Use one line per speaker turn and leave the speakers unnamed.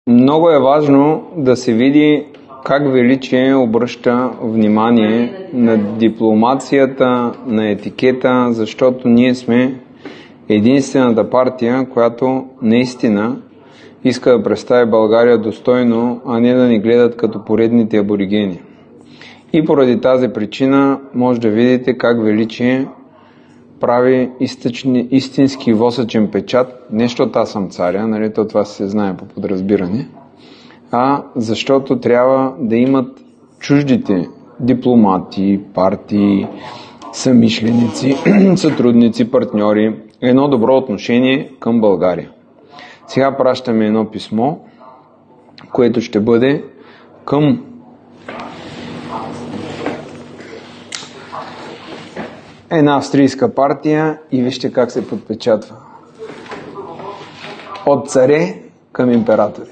Много е важно да се види как Величие обръща внимание на дипломацията, на етикета, защото ние сме единствената партия, която наистина иска да представи България достойно, а не да ни гледат като поредните аборигени. И поради тази причина може да видите как Величие прави истински восъчен печат, не защото аз съм царя, нали, то това се знае по подразбиране, а защото трябва да имат чуждите дипломати, партии, съмишленици, сътрудници, партньори едно добро отношение към България. Сега пращаме едно писмо, което ще бъде към една австрийска партия и вижте как се подпечатва. От царе към императори.